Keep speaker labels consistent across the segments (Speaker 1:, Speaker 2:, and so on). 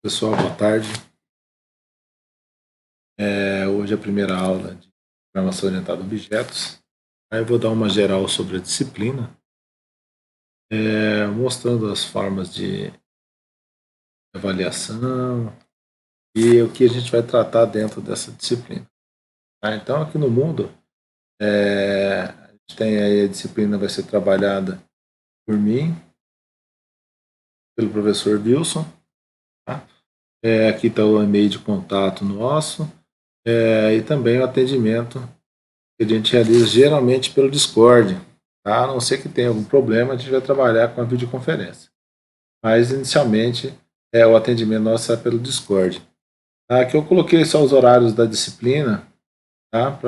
Speaker 1: Pessoal, boa tarde. Hoje é a primeira aula de programação orientada a objetos. Aí eu vou dar uma geral sobre a disciplina, mostrando as formas de avaliação e o que a gente vai tratar dentro dessa disciplina. Tá? Então, aqui no mundo, a gente tem aí a disciplina vai ser trabalhada por mim, pelo professor Wilson. Tá? Aqui está o e-mail de contato nosso e também o atendimento que a gente realiza geralmente pelo Discord, tá? A não ser que tenha algum problema, a gente vai trabalhar com a videoconferência. Mas, inicialmente, o atendimento nosso é pelo Discord. Tá? Aqui eu coloquei só os horários da disciplina, tá?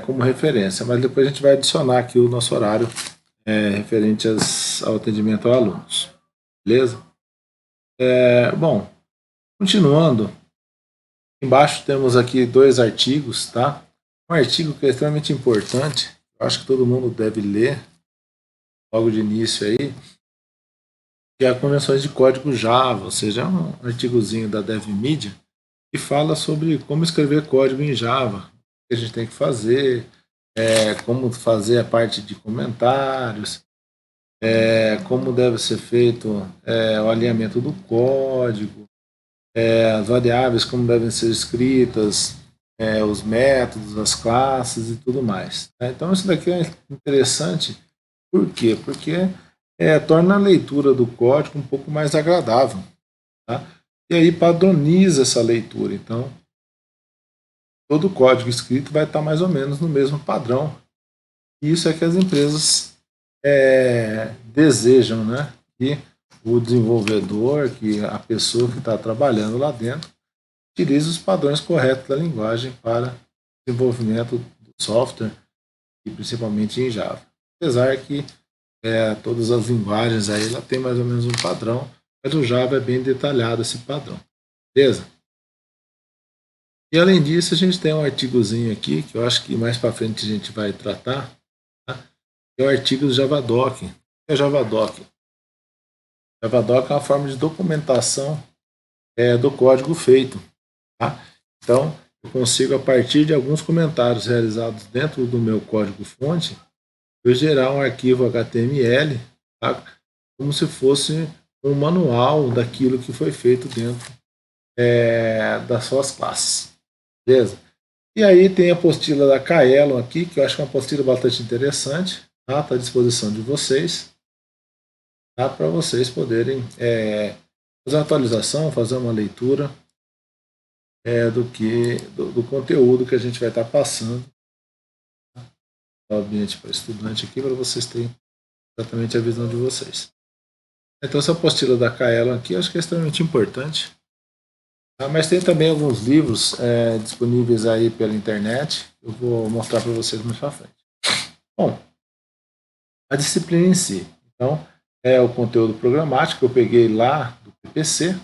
Speaker 1: Como referência, mas depois a gente vai adicionar aqui o nosso horário referente ao atendimento a alunos. Beleza? Bom, continuando, embaixo temos aqui 2 artigos, tá? Um artigo que é extremamente importante, eu acho que todo mundo deve ler logo de início aí, que é a Convenções de Código Java, ou seja, é um artigozinho da DevMedia que fala sobre como escrever código em Java, o que a gente tem que fazer, como fazer a parte de comentários, como deve ser feito o alinhamento do código, as variáveis como devem ser escritas, os métodos, as classes e tudo mais. Tá? Então isso daqui é interessante, por quê? Porque torna a leitura do código um pouco mais agradável. Tá? E aí padroniza essa leitura. Então, todo o código escrito vai estar mais ou menos no mesmo padrão. E isso é que as empresas desejam, né? Que o desenvolvedor, que a pessoa que está trabalhando lá dentro, utilize os padrões corretos da linguagem para desenvolvimento do software, e principalmente em Java. Apesar que todas as linguagens aí ela tem mais ou menos um padrão, mas o Java é bem detalhado esse padrão. Beleza? E além disso, a gente tem um artigozinho aqui, que eu acho que mais para frente a gente vai tratar, tá? Que é o artigo do Javadoc. O que é Javadoc? Javadoc é uma forma de documentação do código feito. Tá? Então, eu consigo, a partir de alguns comentários realizados dentro do meu código-fonte, eu gerar um arquivo HTML, tá? Como se fosse um manual daquilo que foi feito dentro das suas classes. Beleza? E aí tem a apostila da Kaelon aqui, que eu acho que é uma apostila bastante interessante. Está à disposição de vocês, tá? Para vocês poderem fazer uma atualização, fazer uma leitura do conteúdo que a gente vai estar passando no ambiente para estudante aqui, para vocês terem exatamente a visão de vocês. Então essa apostila da Kaelon aqui eu acho que é extremamente importante. Tá? Mas tem também alguns livros disponíveis aí pela internet. Eu vou mostrar para vocês mais para frente. Bom, a disciplina em si. Então, é o conteúdo programático que eu peguei lá do PPC.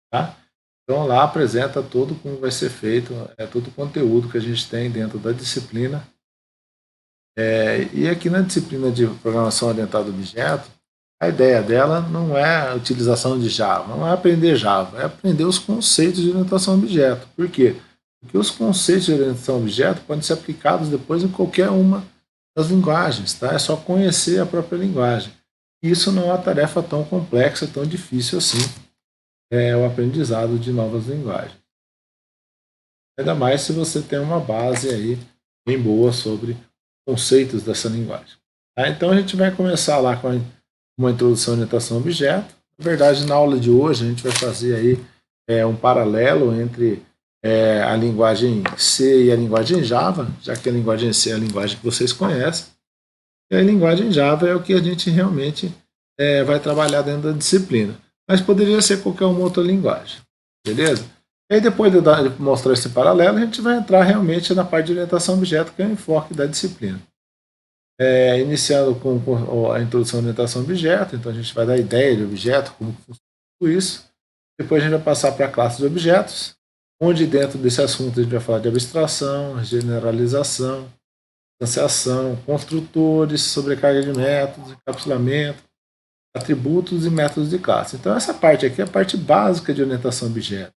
Speaker 1: Tá? Então lá apresenta tudo como vai ser feito, todo o conteúdo que a gente tem dentro da disciplina. E aqui na disciplina de programação orientada a objeto, a ideia dela não é a utilização de Java, não é aprender Java, é aprender os conceitos de orientação a objeto. Por quê? Porque os conceitos de orientação a objeto podem ser aplicados depois em qualquer uma das linguagens, tá? É só conhecer a própria linguagem. E isso não é uma tarefa tão complexa, tão difícil assim, o aprendizado de novas linguagens. Ainda mais se você tem uma base aí bem boa sobre conceitos dessa linguagem. Tá? Então a gente vai começar lá com uma introdução à orientação a objeto. Na verdade, na aula de hoje a gente vai fazer aí um paralelo entre a linguagem C e a linguagem Java, já que a linguagem C é a linguagem que vocês conhecem, e a linguagem Java é o que a gente realmente vai trabalhar dentro da disciplina. Mas poderia ser qualquer uma outra linguagem. Beleza? E aí depois de mostrar esse paralelo, a gente vai entrar realmente na parte de orientação a objeto, que é o enfoque da disciplina. Iniciando com a introdução à orientação a objeto, então a gente vai dar a ideia de objeto, como funciona tudo isso. Depois a gente vai passar para a classe de objetos, onde dentro desse assunto a gente vai falar de abstração, generalização, instanciação, construtores, sobrecarga de métodos, encapsulamento, atributos e métodos de classe. Então essa parte aqui é a parte básica de orientação a objeto.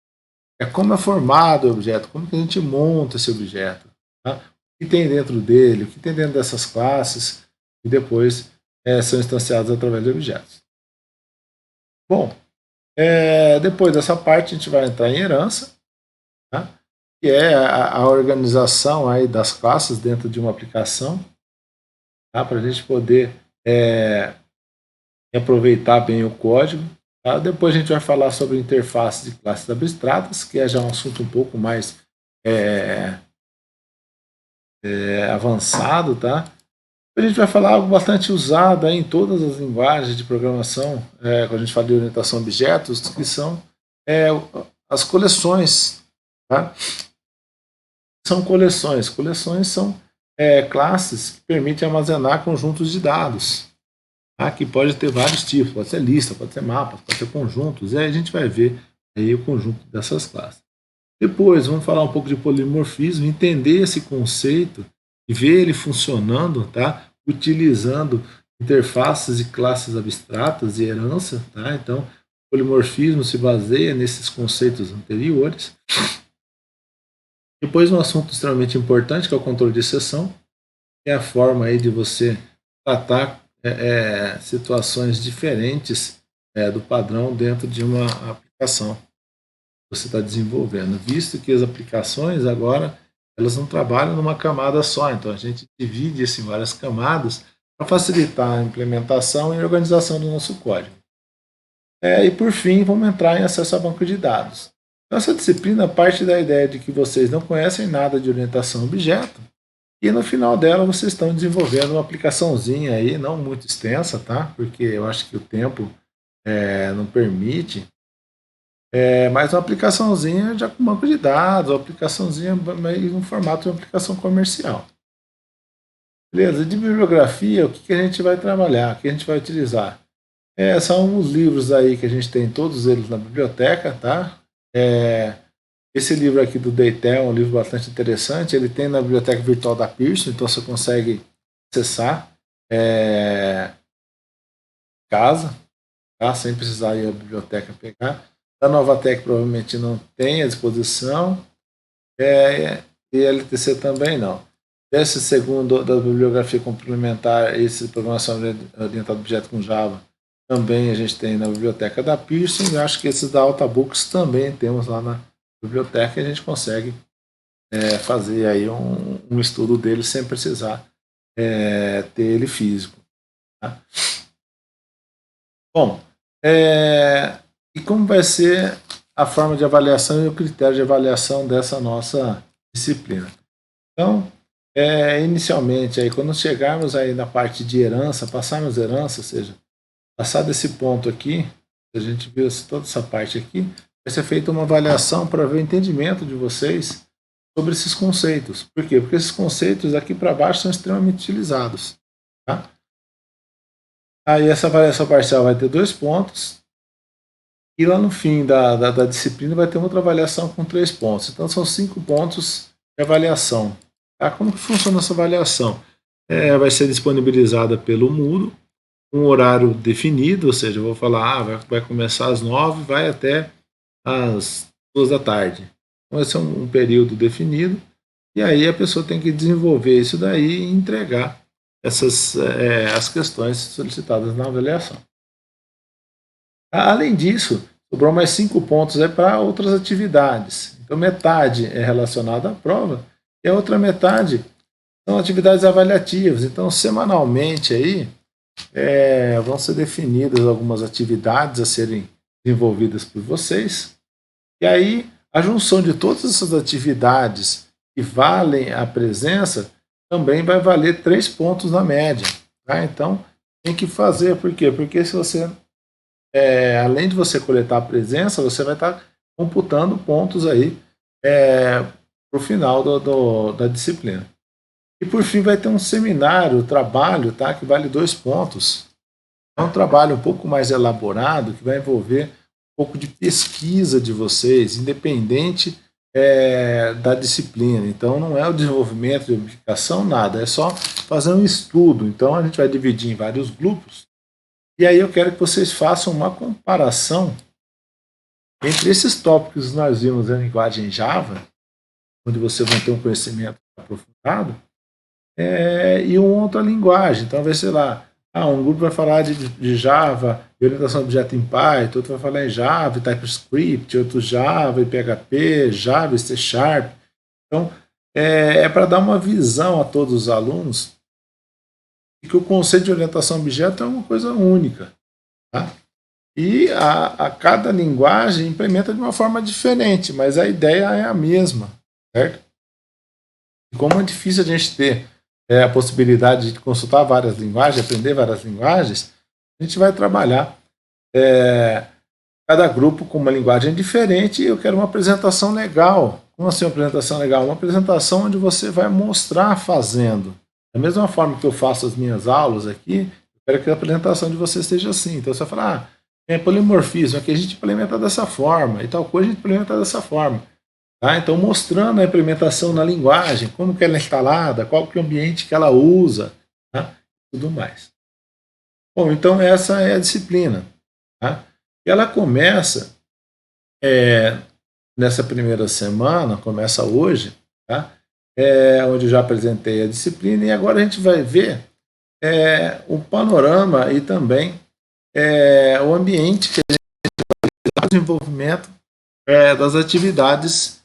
Speaker 1: É como é formado o objeto, como que a gente monta esse objeto, tá? O que tem dentro dele, o que tem dentro dessas classes, e depois são instanciados através de objetos. Bom, depois dessa parte a gente vai entrar em herança, tá? Que é a organização aí das classes dentro de uma aplicação, tá? Para a gente poder aproveitar bem o código. Tá? Depois a gente vai falar sobre interface de classes abstratas, que é já um assunto um pouco mais avançado. Tá? A gente vai falar algo bastante usado aí em todas as linguagens de programação, quando a gente fala de orientação a objetos, que são as coleções. Tá? São coleções. Coleções são classes que permitem armazenar conjuntos de dados. Tá? Que pode ter vários tipos, pode ser lista, pode ser mapas, pode ser conjuntos, e aí a gente vai ver aí o conjunto dessas classes. Depois, vamos falar um pouco de polimorfismo, entender esse conceito e ver ele funcionando, tá? Utilizando interfaces e classes abstratas e herança. Tá? Então, polimorfismo se baseia nesses conceitos anteriores. Depois, um assunto extremamente importante, que é o controle de exceção, que é a forma aí de você tratar situações diferentes do padrão dentro de uma aplicação que você está desenvolvendo, visto que as aplicações agora elas não trabalham numa camada só, então a gente divide isso em várias camadas para facilitar a implementação e organização do nosso código. E por fim, vamos entrar em acesso a banco de dados. Então, essa disciplina parte da ideia de que vocês não conhecem nada de orientação a objeto, e no final dela vocês estão desenvolvendo uma aplicaçãozinha aí, não muito extensa, tá? Porque eu acho que o tempo não permite. Mas uma aplicaçãozinha já com banco de dados, uma aplicaçãozinha no formato de uma aplicação comercial. Beleza? De bibliografia, o que a gente vai trabalhar? O que a gente vai utilizar? São os livros aí que a gente tem, todos eles na biblioteca, tá? Esse livro aqui do Deitel é um livro bastante interessante. Ele tem na biblioteca virtual da Pearson, então você consegue acessar casa, tá? Sem precisar ir à biblioteca pegar. Da Novatec provavelmente não tem à disposição, e LTC também não. Esse segundo da bibliografia complementar, esse programação orientada a objeto com Java, também a gente tem na biblioteca da Pearson, e acho que esses da Altabooks também temos lá na biblioteca, e a gente consegue fazer aí um estudo dele sem precisar ter ele físico. Tá? Bom, e como vai ser a forma de avaliação e o critério de avaliação dessa nossa disciplina? Então, inicialmente, aí, quando chegarmos aí na parte de herança, passarmos herança, ou seja, passar desse ponto aqui, a gente viu toda essa parte aqui, vai ser feita uma avaliação para ver o entendimento de vocês sobre esses conceitos. Por quê? Porque esses conceitos aqui para baixo são extremamente utilizados. Tá? Aí essa avaliação parcial vai ter 2 pontos, e lá no fim da disciplina vai ter outra avaliação com 3 pontos. Então são 5 pontos de avaliação. Tá? Como que funciona essa avaliação? Vai ser disponibilizada pelo Moodle, um horário definido, ou seja, eu vou falar, vai começar às 9, vai até às 2 da tarde. Então esse é um período definido, e aí a pessoa tem que desenvolver isso daí e entregar as questões solicitadas na avaliação. Além disso, sobrou mais 5 pontos para outras atividades. Então metade é relacionada à prova, e a outra metade são atividades avaliativas. Então semanalmente aí vão ser definidas algumas atividades a serem desenvolvidas por vocês, e aí a junção de todas essas atividades que valem a presença também vai valer 3 pontos na média. Tá? Então tem que fazer, por quê? Porque se você, além de você coletar a presença, você vai estar computando pontos aí para o final da disciplina. E por fim vai ter um seminário, trabalho, tá, que vale 2 pontos. É um trabalho um pouco mais elaborado, que vai envolver um pouco de pesquisa de vocês, independente da disciplina. Então não é o desenvolvimento de aplicação, nada, é só fazer um estudo. Então a gente vai dividir em vários grupos, E aí eu quero que vocês façam uma comparação entre esses tópicos que nós vimos na linguagem Java, onde você vai ter um conhecimento aprofundado, e uma outra linguagem. Então, vai ser lá, um grupo vai falar de Java e orientação a objeto em Python, outro vai falar em Java e TypeScript, outro Java e PHP, Java e C Sharp. Então, para dar uma visão a todos os alunos de que o conceito de orientação a objeto é uma coisa única. Tá? E a cada linguagem implementa de uma forma diferente, mas a ideia é a mesma, certo? E como é difícil a gente ter a possibilidade de consultar várias linguagens, aprender várias linguagens, a gente vai trabalhar cada grupo com uma linguagem diferente e eu quero uma apresentação legal. Como assim uma apresentação legal? Uma apresentação onde você vai mostrar fazendo. Da mesma forma que eu faço as minhas aulas aqui, eu quero que a apresentação de você seja assim. Então você vai falar, polimorfismo, aqui a gente implementa dessa forma, e tal coisa a gente implementa dessa forma. Tá? Então mostrando a implementação na linguagem, como que ela é instalada, qual que é o ambiente que ela usa, tá? Tudo mais. Bom, então essa é a disciplina. Tá? E ela começa nessa primeira semana, começa hoje, tá? Onde eu já apresentei a disciplina, e agora a gente vai ver o panorama e também o ambiente que a gente faz o desenvolvimento das atividades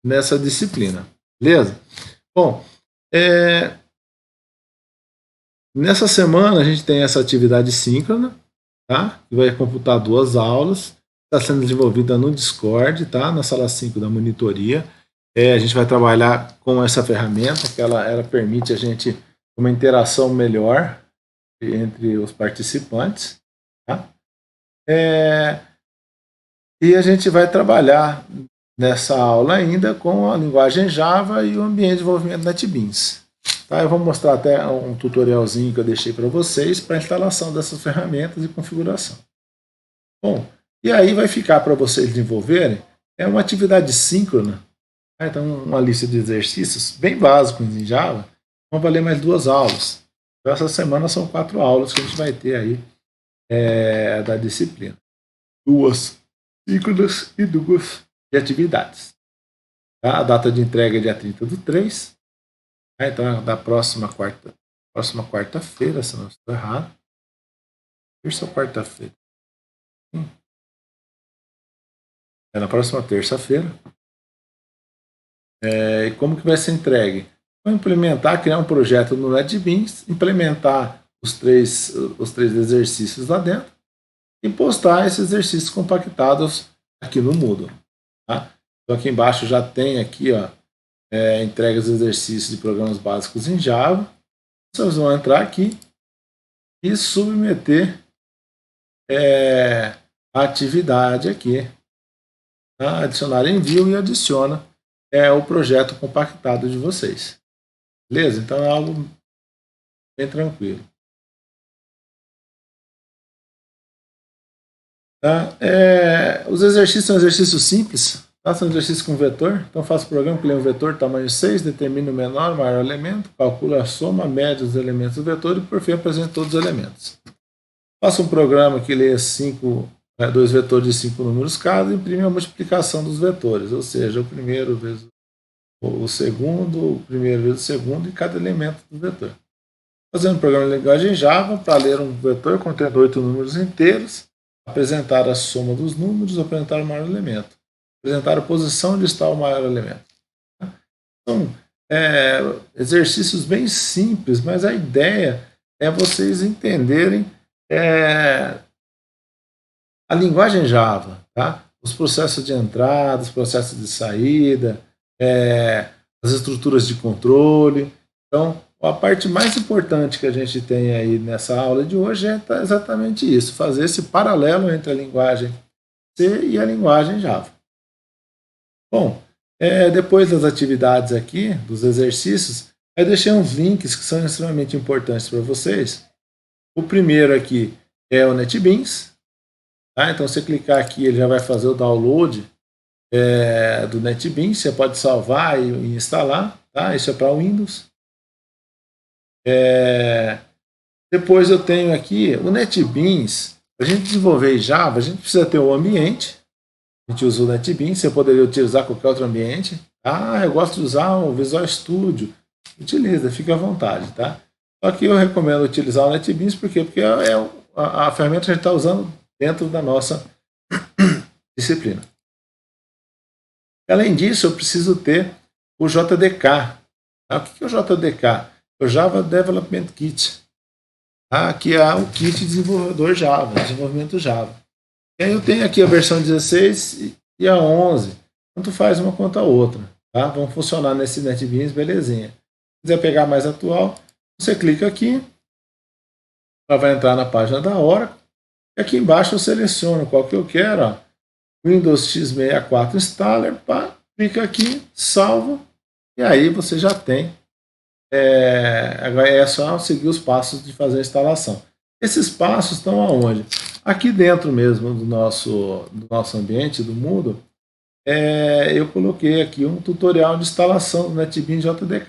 Speaker 1: nessa disciplina. Beleza? Bom, nessa semana a gente tem essa atividade síncrona, tá? Que vai computar 2 aulas, está sendo desenvolvida no Discord, tá? Na sala 5 da monitoria. A gente vai trabalhar com essa ferramenta, que ela permite a gente uma interação melhor entre os participantes. Tá? E a gente vai trabalhar nessa aula ainda com a linguagem Java e o ambiente de desenvolvimento NetBeans. Tá? Eu vou mostrar até um tutorialzinho que eu deixei para vocês para a instalação dessas ferramentas e configuração. Bom, e aí vai ficar para vocês desenvolverem uma atividade síncrona. Tá? Então, uma lista de exercícios bem básicos em Java. Vão valer mais 2 aulas. Então, essa semana são 4 aulas que a gente vai ter aí da disciplina. 2 síncronas e 2 de atividades. Tá? A data de entrega é dia 30/3. Tá? Então, é da próxima quarta-feira, se não estou errado. Terça ou quarta-feira? Na próxima terça-feira. E como que vai ser entregue? Vou criar um projeto no NetBeans, implementar os três exercícios lá dentro e postar esses exercícios compactados aqui no Moodle. Tá? Então aqui embaixo já tem aqui, ó, entregas de exercícios de programas básicos em Java. Vocês vão entrar aqui e submeter a atividade aqui. Tá? Adicionar envio e adiciona o projeto compactado de vocês. Beleza? Então é algo bem tranquilo. Tá? Os exercícios são exercícios simples. Tá? São exercícios com vetor. Então faço o programa que lê um vetor tamanho 6, determina o menor, maior elemento, calcula a soma, a média dos elementos do vetor e por fim apresenta todos os elementos. Faço um programa que lê 2 vetores de 5 números cada e imprime a multiplicação dos vetores, ou seja, o primeiro vezes o segundo, o primeiro vezes o segundo e cada elemento do vetor. Fazendo um programa de linguagem Java para ler um vetor contendo 8 números inteiros, apresentar a soma dos números, apresentar o maior elemento, apresentar a posição onde está o maior elemento. São exercícios bem simples, mas a ideia é vocês entenderem a linguagem Java, tá? Os processos de entrada, os processos de saída, as estruturas de controle. Então, a parte mais importante que a gente tem aí nessa aula de hoje é exatamente isso, fazer esse paralelo entre a linguagem C e a linguagem Java. Bom, depois das atividades aqui, dos exercícios, eu deixei uns links que são extremamente importantes para vocês. O primeiro aqui é o NetBeans. Tá? Então, se você clicar aqui, ele já vai fazer o download do NetBeans. Você pode salvar e instalar. Tá? Isso é para Windows. Depois eu tenho aqui o NetBeans. Para a gente desenvolver em Java, a gente precisa ter um ambiente. A gente usa o NetBeans, você poderia utilizar qualquer outro ambiente. Ah, eu gosto de usar o Visual Studio. Utiliza, fica à vontade, tá? Só que eu recomendo utilizar o NetBeans, por quê? Porque é a ferramenta que a gente está usando dentro da nossa disciplina. Além disso, eu preciso ter o JDK. O que é o JDK? É o Java Development Kit, que é o kit desenvolvedor Java, desenvolvimento Java. E aí eu tenho aqui a versão 16 e a 11. Tanto faz uma quanto a outra. Tá? Vão funcionar nesse NetBeans, belezinha. Se quiser pegar mais atual, você clica aqui, ela vai entrar na página da Oracle. E aqui embaixo eu seleciono qual que eu quero. Ó. Windows x64 Installer, clica aqui, salva, e aí você já tem. Agora é só seguir os passos de fazer a instalação. Esses passos estão aonde? Aqui dentro mesmo do nosso ambiente, do Moodle, eu coloquei aqui um tutorial de instalação do NetBeans JDK.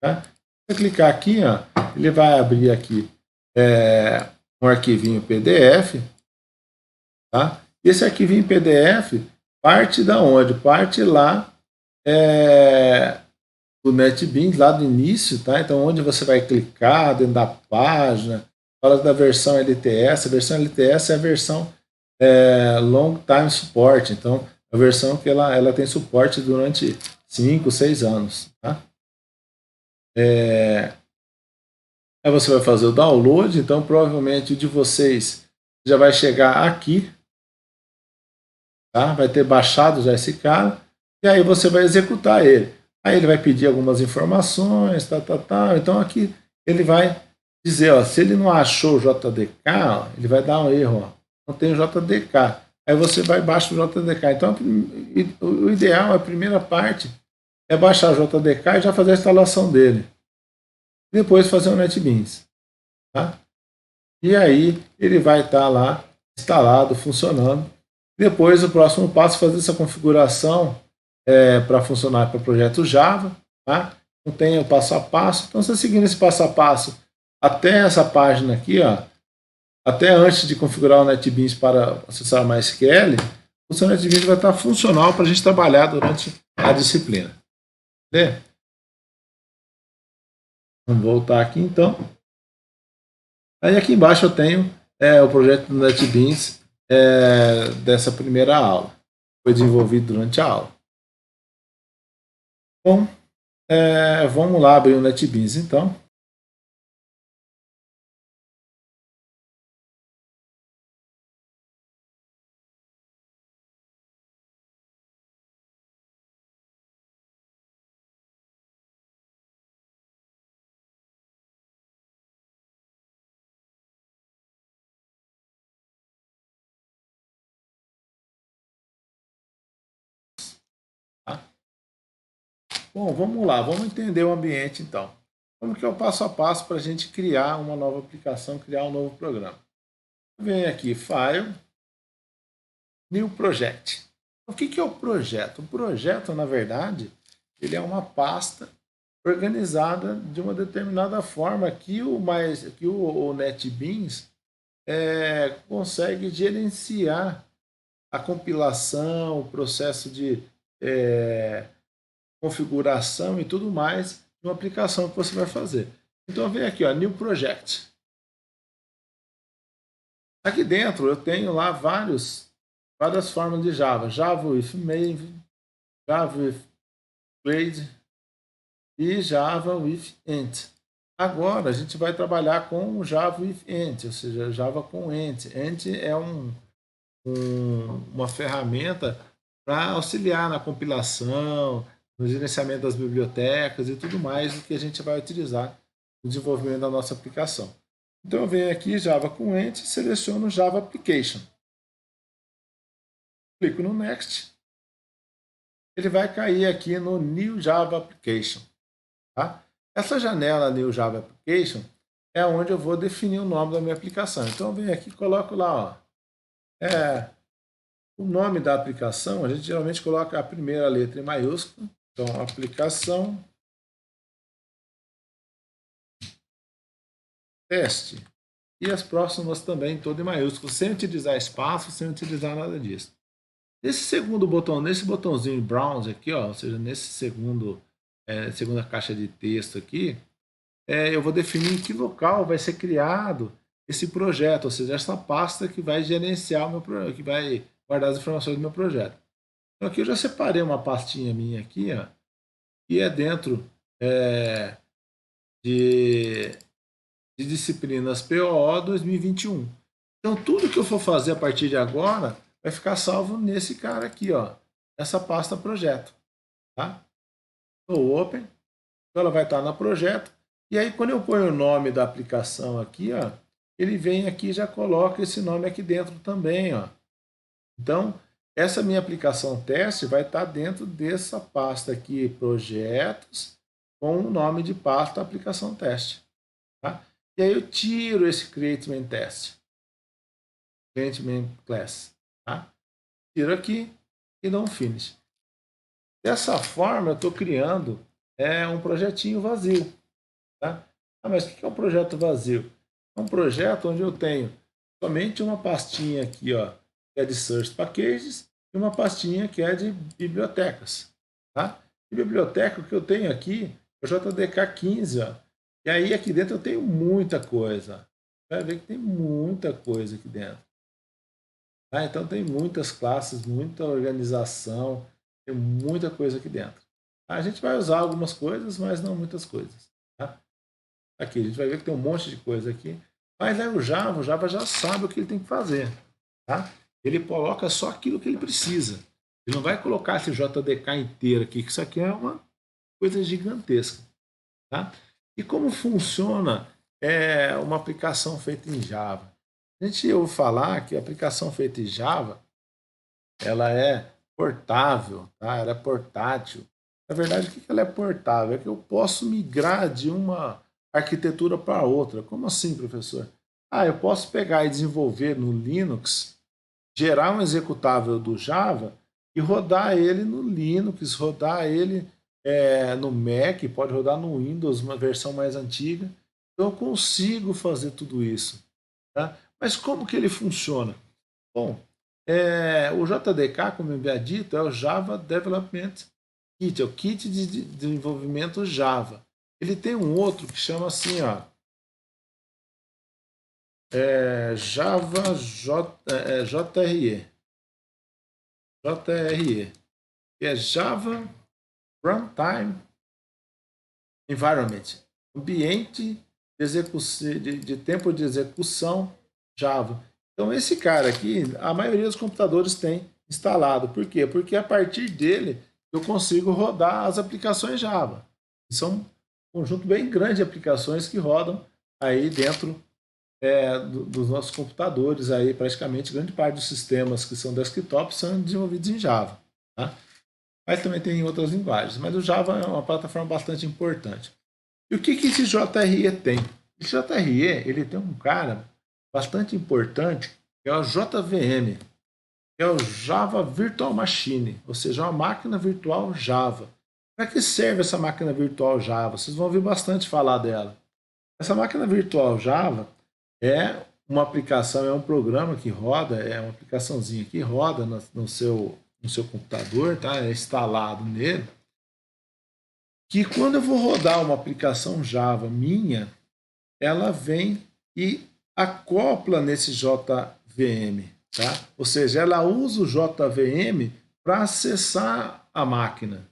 Speaker 1: Tá? Se você clicar aqui, ó, ele vai abrir aqui um arquivinho PDF. Tá? Esse arquivinho PDF parte da onde? Parte lá do NetBeans, lá do início, tá? Então, onde você vai clicar dentro da página, fala da versão LTS. A versão LTS é a versão Long Time Support. Então, a versão que ela tem suporte durante 5, 6 anos. Tá? Aí você vai fazer o download. Então, provavelmente o de vocês já vai chegar aqui. Tá? Vai ter baixado já esse cara. E aí você vai executar ele. Aí ele vai pedir algumas informações, Então aqui ele vai dizer, ó, se ele não achou o JDK, ó, ele vai dar um erro, ó, não tem o JDK. Aí você vai baixar o JDK. Então o ideal, a primeira parte, é baixar o JDK e já fazer a instalação dele. Depois fazer o NetBeans. Tá? E aí ele vai estar lá instalado, funcionando. Depois o próximo passo é fazer essa configuração para funcionar para o projeto Java. Tá? Então tem o passo a passo. Então, você seguindo esse passo a passo até essa página aqui, ó, até antes de configurar o NetBeans para acessar o MySQL, o seu NetBeans vai estar funcional para a gente trabalhar durante a disciplina. Entendeu? Vamos voltar aqui então. Aí aqui embaixo eu tenho o projeto do NetBeans dessa primeira aula. Foi desenvolvido durante a aula. Bom, vamos lá abrir o NetBeans então. Tá? Bom, vamos lá, vamos entender o ambiente então. Como que é o passo a passo para a gente criar uma nova aplicação, criar um novo programa? Vem aqui, File, New Project. O que é o projeto? O projeto, na verdade, ele é uma pasta organizada de uma determinada forma que o NetBeans consegue gerenciar a compilação, o processo de configuração e tudo mais de uma aplicação que você vai fazer. Então vem aqui, ó, New Project. Aqui dentro eu tenho lá várias formas de Java. Java with Maven, Java with Grade e Java with Ent. Agora a gente vai trabalhar com o Java with Ent, ou seja, Java com Ent. Ent é uma ferramenta para auxiliar na compilação, no gerenciamento das bibliotecas e tudo mais que a gente vai utilizar no desenvolvimento da nossa aplicação. Então eu venho aqui, Java com Ent, e seleciono Java Application. Clico no Next. Ele vai cair aqui no New Java Application. Tá? Essa janela New Java Application é onde eu vou definir o nome da minha aplicação. Então eu venho aqui e coloco lá, ó, o nome da aplicação. A gente geralmente coloca a primeira letra em maiúsculo. Então, aplicação teste e as próximas também, todo em maiúsculo, sem utilizar espaço, sem utilizar nada disso. Nesse segundo botão, nesse botãozinho Browse aqui, ó, ou seja, nesse segunda caixa de texto aqui, eu vou definir em que local vai ser criado esse projeto, ou seja, essa pasta que vai gerenciar o meu projeto, que vai guardar as informações do meu projeto. Então aqui eu já separei uma pastinha minha aqui, ó, que é dentro é, de, de disciplinas POO 2021. Então tudo que eu for fazer a partir de agora vai ficar salvo nesse cara aqui, ó, nessa pasta projeto, tá? No Open, então ela vai estar no projeto, e aí quando eu ponho o nome da aplicação aqui, ó, ele vem aqui e já coloca esse nome aqui dentro também, ó. Então, essa minha aplicação teste vai estar dentro dessa pasta aqui, projetos, com o nome de pasta aplicação teste. Tá? E aí eu tiro esse create main test, create main class. Tá? Tiro aqui e dou um finish. Dessa forma, eu estou criando um projetinho vazio. Tá? Ah, mas o que é um projeto vazio? É um projeto onde eu tenho somente uma pastinha aqui, ó, que é de Search Packages, e uma pastinha que é de bibliotecas. Tá? E biblioteca, o que eu tenho aqui é o JDK 15. Ó, e aí aqui dentro eu tenho muita coisa. Vai ver que tem muita coisa aqui dentro. Tá? Então tem muitas classes, muita organização, tem muita coisa aqui dentro. A gente vai usar algumas coisas, mas não muitas coisas. Tá? Aqui, a gente vai ver que tem um monte de coisa aqui. Mas aí o Java já sabe o que ele tem que fazer. Tá? Ele coloca só aquilo que ele precisa. Ele não vai colocar esse JDK inteiro aqui, que isso aqui é uma coisa gigantesca. Tá? E como funciona uma aplicação feita em Java? A gente ouve falar que a aplicação feita em Java ela é portável, tá? Ela é portátil. Na verdade, o que ela é portável? É que eu posso migrar de uma arquitetura para outra. Como assim, professor? Eu posso pegar e desenvolver no Linux, gerar um executável do Java e rodar ele no Linux, rodar ele no Mac, pode rodar no Windows, uma versão mais antiga. Então eu consigo fazer tudo isso. Tá? Mas como que ele funciona? Bom, o JDK, como eu havia dito, é o Java Development Kit, é o kit de desenvolvimento Java. Ele tem um outro que chama assim, ó, Java JRE, que é Java Runtime Environment, ambiente de tempo de execução Java. Então esse cara aqui, a maioria dos computadores tem instalado. Por quê? Porque a partir dele eu consigo rodar as aplicações Java. São um conjunto bem grande de aplicações que rodam aí dentro dos nossos computadores. Aí praticamente grande parte dos sistemas que são desktop são desenvolvidos em Java. Tá? Mas também tem em outras linguagens. Mas o Java é uma plataforma bastante importante. E o que esse JRE tem? Esse JRE ele tem um cara bastante importante, que é o JVM, que é o Java Virtual Machine, ou seja, uma máquina virtual Java. Para que serve essa máquina virtual Java? Vocês vão ouvir bastante falar dela. Essa máquina virtual Java é uma aplicação, é um programa que roda, é uma aplicaçãozinha que roda no seu computador, tá? É instalado nele, que quando eu vou rodar uma aplicação Java minha, ela vem e acopla nesse JVM, tá? Ou seja, ela usa o JVM para acessar a máquina.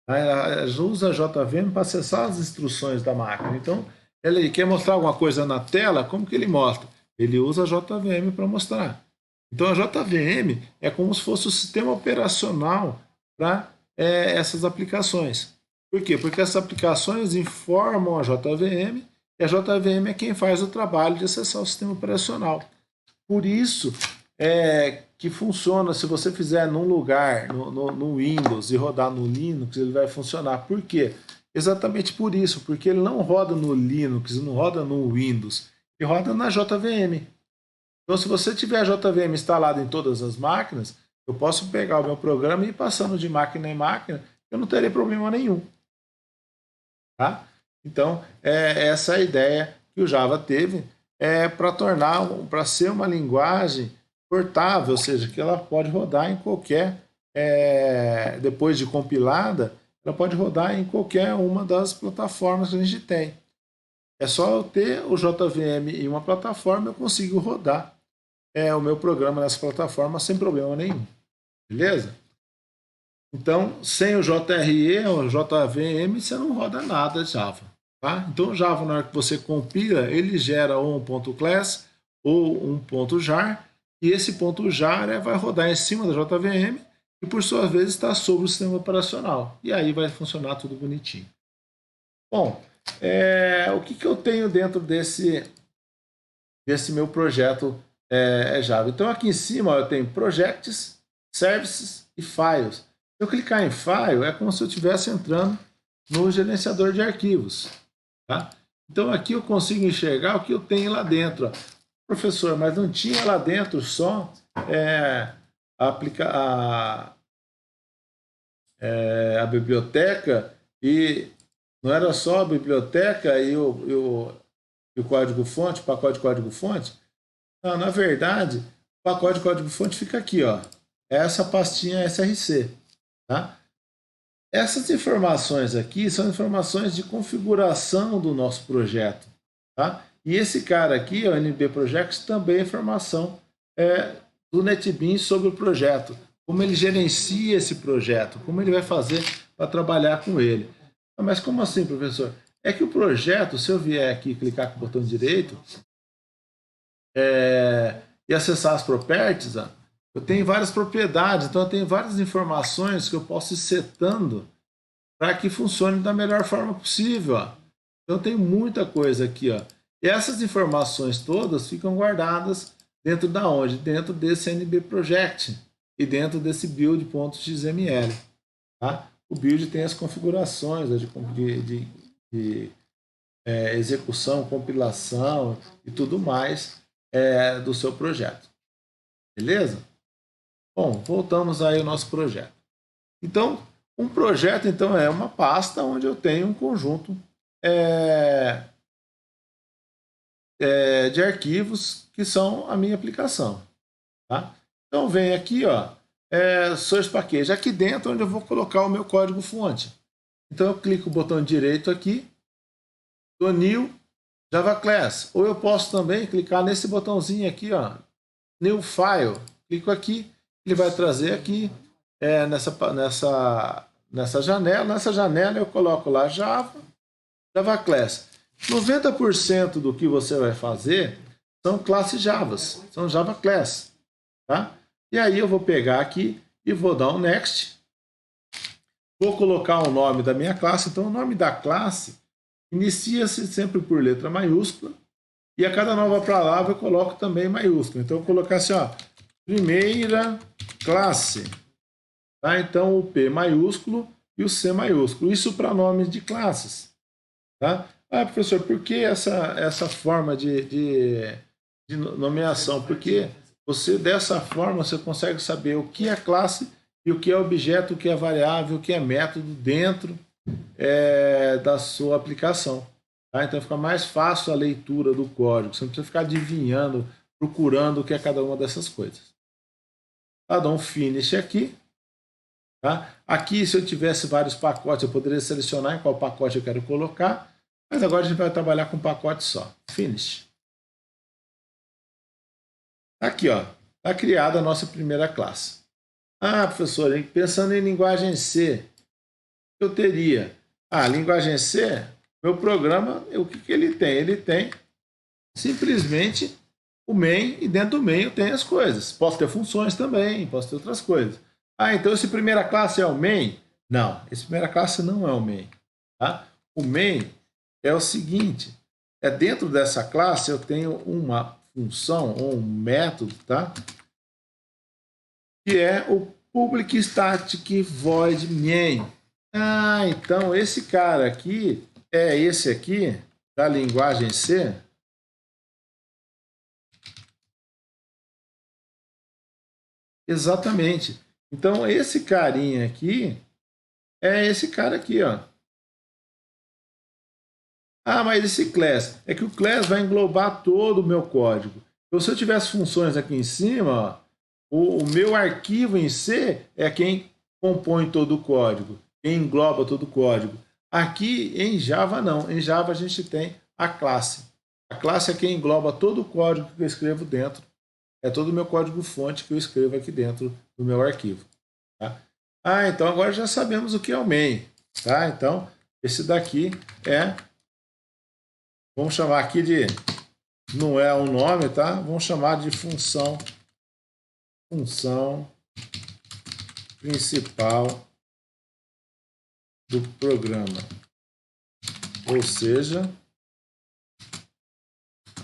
Speaker 1: Tá? Ela usa a JVM para acessar as instruções da máquina. Então, ele quer mostrar alguma coisa na tela, como que ele mostra? Ele usa a JVM para mostrar. Então, a JVM é como se fosse o sistema operacional para essas aplicações. Por quê? Porque essas aplicações informam a JVM e a JVM é quem faz o trabalho de acessar o sistema operacional. Por isso que funciona, se você fizer num lugar, no Windows, e rodar no Linux, ele vai funcionar. Por quê? Exatamente por isso, porque ele não roda no Linux, não roda no Windows, ele roda na JVM. Então, se você tiver a JVM instalada em todas as máquinas, eu posso pegar o meu programa e ir passando de máquina em máquina, eu não terei problema nenhum. Tá? Então, essa é a ideia que o Java teve para ser uma linguagem portável, ou seja, que ela pode rodar em qualquer, depois de compilada, ela pode rodar em qualquer uma das plataformas que a gente tem. É só eu ter o JVM em uma plataforma, eu consigo rodar o meu programa nessa plataforma sem problema nenhum. Beleza? Então, sem o JRE ou JVM, você não roda nada de Java. Tá? Então, o Java, na hora que você compila, ele gera ou um ponto .class ou um ponto .jar, e esse ponto .jar vai rodar em cima da JVM e, por sua vez, está sobre o sistema operacional. E aí vai funcionar tudo bonitinho. Bom, o que eu tenho dentro desse meu projeto Java? Então, aqui em cima eu tenho Projects, Services e Files. Se eu clicar em File, é como se eu estivesse entrando no gerenciador de arquivos. Tá? Então, aqui eu consigo enxergar o que eu tenho lá dentro. Ó. Professor, mas não tinha lá dentro só a biblioteca e não era só a biblioteca e o código-fonte, o pacote de código-fonte? Não, na verdade, o pacote de código-fonte fica aqui, ó. Essa pastinha SRC. Tá? Essas informações aqui são informações de configuração do nosso projeto. Tá? E esse cara aqui, o NB Projects, também é informação do NetBeans sobre o projeto. Como ele gerencia esse projeto, como ele vai fazer para trabalhar com ele. Mas como assim, professor? É que o projeto, se eu vier aqui e clicar com o botão direito e acessar as properties, ó, eu tenho várias propriedades, então eu tenho várias informações que eu posso ir setando para que funcione da melhor forma possível. Ó. Então tem muita coisa aqui. Ó. E essas informações todas ficam guardadas dentro da onde? Dentro desse NB Project e dentro desse build.xml. Tá? O build tem as configurações de execução, compilação e tudo mais do seu projeto. Beleza? Bom, voltamos aí ao nosso projeto. Então, um projeto então é uma pasta onde eu tenho um conjunto de arquivos que são a minha aplicação. Tá? Então, vem aqui, ó, Source Package, aqui dentro onde eu vou colocar o meu código-fonte. Então, eu clico o botão direito aqui, do New Java Class. Ou eu posso também clicar nesse botãozinho aqui, ó, New File. Clico aqui, ele vai trazer aqui nessa janela. Nessa janela eu coloco lá Java Class. 90% do que você vai fazer são classes Javas, são Java Class. Tá? E aí eu vou pegar aqui e vou dar um Next. Vou colocar o nome da minha classe. Então o nome da classe inicia-se sempre por letra maiúscula. E a cada nova palavra eu coloco também maiúscula. Então eu vou colocar assim, ó, primeira classe. Tá? Então o P maiúsculo e o C maiúsculo. Isso para nomes de classes. Tá? Ah, professor, por que essa forma de nomeação? Porque você, dessa forma, você consegue saber o que é classe e o que é objeto, o que é variável, o que é método dentro da sua aplicação. Tá? Então fica mais fácil a leitura do código. Você não precisa ficar adivinhando, procurando o que é cada uma dessas coisas. Tá? Dá um finish aqui. Tá? Aqui, se eu tivesse vários pacotes, eu poderia selecionar em qual pacote eu quero colocar. Mas agora a gente vai trabalhar com um pacote só. Finish. Aqui, ó, está criada a nossa primeira classe. Ah, professor, pensando em linguagem C, eu teria linguagem C, meu programa, o que ele tem? Ele tem simplesmente o main, e dentro do main eu tenho as coisas. Posso ter funções também, posso ter outras coisas. Então esse primeira classe é o main? Não, esse primeira classe não é o main. Tá? O main é o seguinte, dentro dessa classe eu tenho uma função ou um método, tá? Que é o public static void main. Então esse cara aqui é esse aqui da linguagem C. Exatamente. Então esse carinha aqui é esse cara aqui, ó. Ah, mas esse class, é que o class vai englobar todo o meu código. Então, se eu tivesse funções aqui em cima, ó, o meu arquivo em C é quem compõe todo o código, quem engloba todo o código. Aqui em Java não, em Java a gente tem a classe. A classe é quem engloba todo o código que eu escrevo dentro, é todo o meu código fonte que eu escrevo aqui dentro do meu arquivo. Tá? Ah, então agora já sabemos o que é o main. Tá? Então, esse daqui é, vamos chamar aqui de, não é um nome, tá? Vamos chamar de função principal do programa. Ou seja,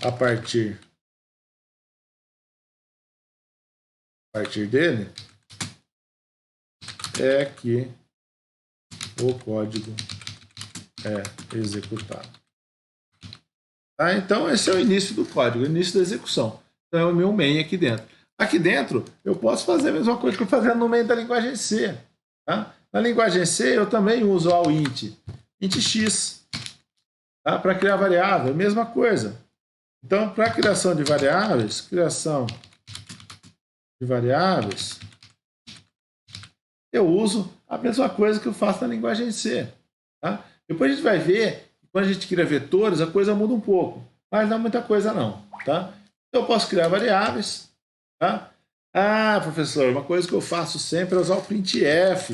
Speaker 1: a partir dele é que o código é executado. Tá? Então, esse é o início do código, o início da execução. Então, é o meu main aqui dentro. Aqui dentro, eu posso fazer a mesma coisa que eu fazia no main da linguagem C. Tá? Na linguagem C, eu também uso o int x, tá? Para criar variável, mesma coisa. Então, para a criação de variáveis, eu uso a mesma coisa que eu faço na linguagem C. Tá? Depois a gente vai ver, quando a gente cria vetores, a coisa muda um pouco, mas não é muita coisa não. Tá? Então, eu posso criar variáveis. Tá? Ah, professor, uma coisa que eu faço sempre é usar o printf.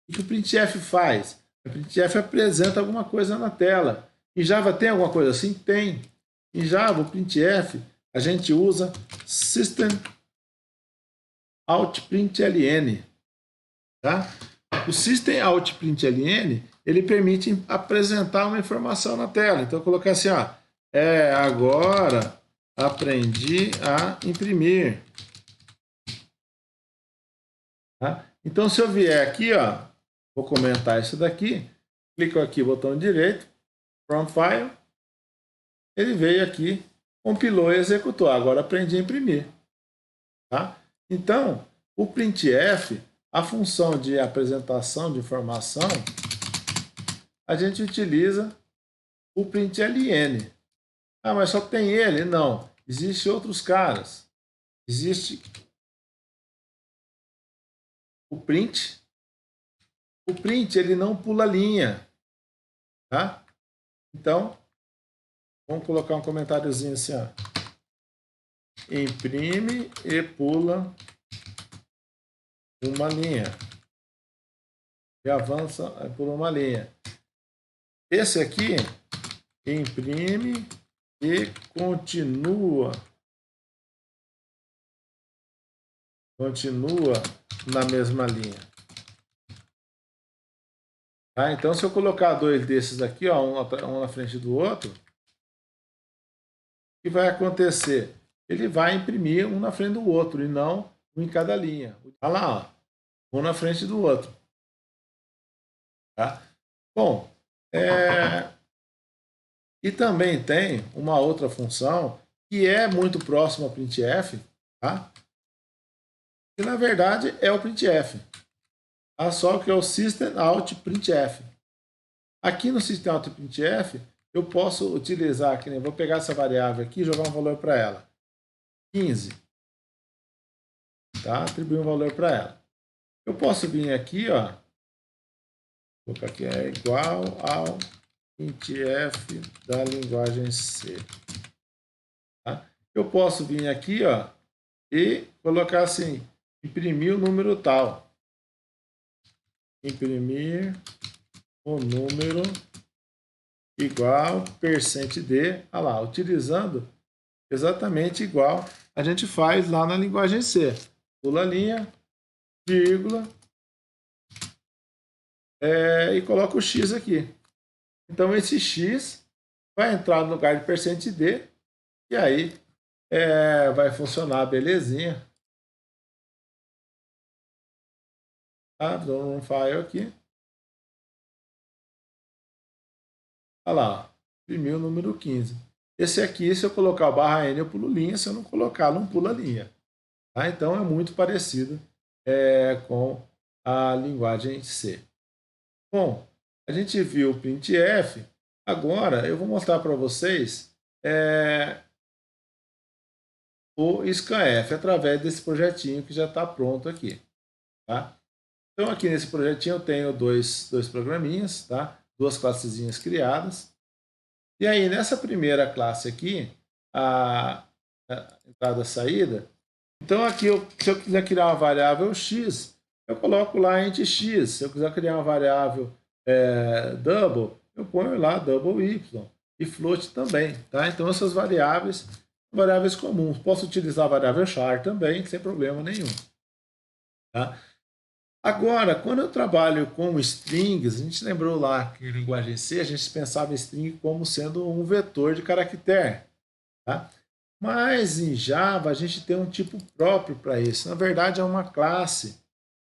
Speaker 1: O que o printf faz? O printf apresenta alguma coisa na tela. Em Java tem alguma coisa assim? Tem. Em Java, o printf, a gente usa system out println. Tá? O system out println, ele permite apresentar uma informação na tela. Então, eu colocar assim, ó, agora aprendi a imprimir. Tá? Então, se eu vier aqui, ó, vou comentar isso daqui, clico aqui, botão direito, from file, ele veio aqui, compilou e executou. Agora aprendi a imprimir. Tá? Então, o printf, a função de apresentação de informação, a gente utiliza o println. Ah, mas só tem ele? Não. Existem outros caras. Existe o print. O print, ele não pula linha. Tá? Então, vamos colocar um comentáriozinho assim, ó. Imprime e pula uma linha. E avança por uma linha. Esse aqui, imprime e continua na mesma linha. Tá? Então, se eu colocar dois desses aqui, ó, um na frente do outro, o que vai acontecer? Ele vai imprimir um na frente do outro e não um em cada linha. Olha lá, ó, um na frente do outro. Tá? Bom, e também tem uma outra função que é muito próxima ao printf, tá? Que na verdade é o printf. Tá? Só que é o system out printf. Aqui no system out printf, eu posso utilizar, aqui, né? Vou pegar essa variável aqui e jogar um valor para ela. 15. Tá? Atribuir um valor para ela. Eu posso vir aqui, ó. Vou colocar aqui, é igual ao printf da linguagem C. Tá? Eu posso vir aqui, ó, e colocar assim, imprimir o número tal. Imprimir o número igual %d, olha lá, utilizando exatamente igual a gente faz lá na linguagem C. Pula a linha, vírgula, e coloca o x aqui. Então esse x vai entrar no lugar de %d e aí vai funcionar belezinha. Tá? Dou um file aqui. Olha lá, imprimiu o número 15. Esse aqui, se eu colocar o /n, eu pulo linha. Se eu não colocar, não pula linha. Tá? Então, é muito parecido com a linguagem C. Bom, a gente viu o printf. Agora eu vou mostrar para vocês o scanf através desse projetinho que já está pronto aqui. Tá? Então aqui nesse projetinho eu tenho dois programinhas, tá? Duas classezinhas criadas. E aí nessa primeira classe aqui, a entrada e saída, então aqui se eu quiser criar uma variável x, eu coloco lá int x. Se eu quiser criar uma variável double, eu ponho lá double y. E float também, tá? Então essas variáveis são variáveis comuns. Posso utilizar a variável char também, sem problema nenhum. Tá? Agora, quando eu trabalho com strings, a gente lembrou lá que em linguagem C a gente pensava em string como sendo um vetor de caractere. Tá? Mas em Java a gente tem um tipo próprio para isso. Na verdade é uma classe.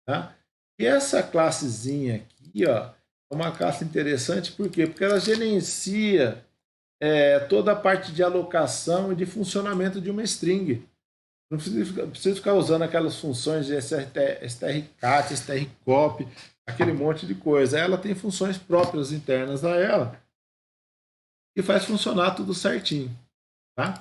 Speaker 1: Tá? E essa classezinha aqui, ó, é uma classe interessante, por quê? Porque ela gerencia toda a parte de alocação e de funcionamento de uma string. Não precisa ficar usando aquelas funções de strcat, strcop, aquele monte de coisa. Ela tem funções próprias internas a ela e faz funcionar tudo certinho. Tá?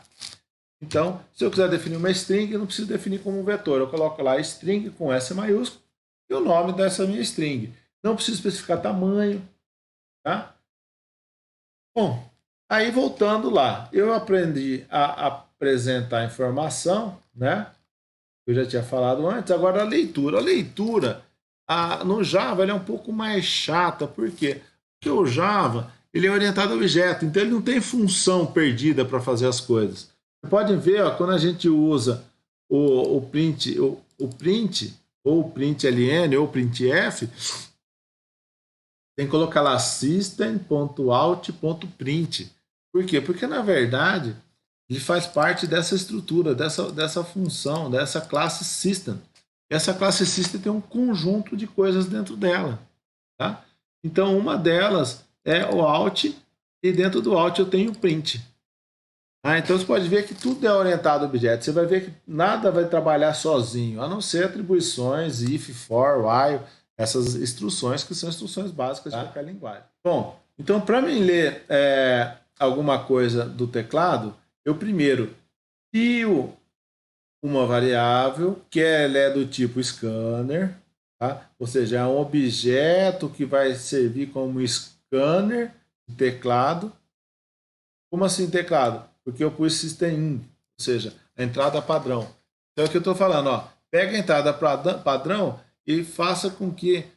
Speaker 1: Então, se eu quiser definir uma string, eu não preciso definir como um vetor. Eu coloco lá string com S maiúsculo e o nome dessa minha string. Não preciso especificar tamanho. Tá? Bom, aí voltando lá, eu aprendi a apresentar informação, né? Eu já tinha falado antes. Agora a leitura. A leitura no Java ele é um pouco mais chata. Por quê? Porque o Java ele é orientado a objeto, então ele não tem função perdida para fazer as coisas. Você pode ver, ó, quando a gente usa o print, o print, ou println, ou printf, tem que colocar lá system.out.print. Por quê? Porque, na verdade, ele faz parte dessa estrutura, dessa função, dessa classe system. Essa classe system tem um conjunto de coisas dentro dela. Tá? Então, uma delas é o out, e dentro do out eu tenho o print. Então, você pode ver que tudo é orientado a objeto. Você vai ver que nada vai trabalhar sozinho, a não ser atribuições, if, for, while, essas instruções que são instruções básicas de qualquer linguagem. Bom, então para mim ler alguma coisa do teclado, eu primeiro crio uma variável que ela é do tipo scanner, tá? Ou seja, é um objeto que vai servir como scanner de teclado. Como assim teclado? Porque eu pus system in, ou seja, a entrada padrão. Então é o que eu estou falando, ó, pega a entrada padrão e faça com que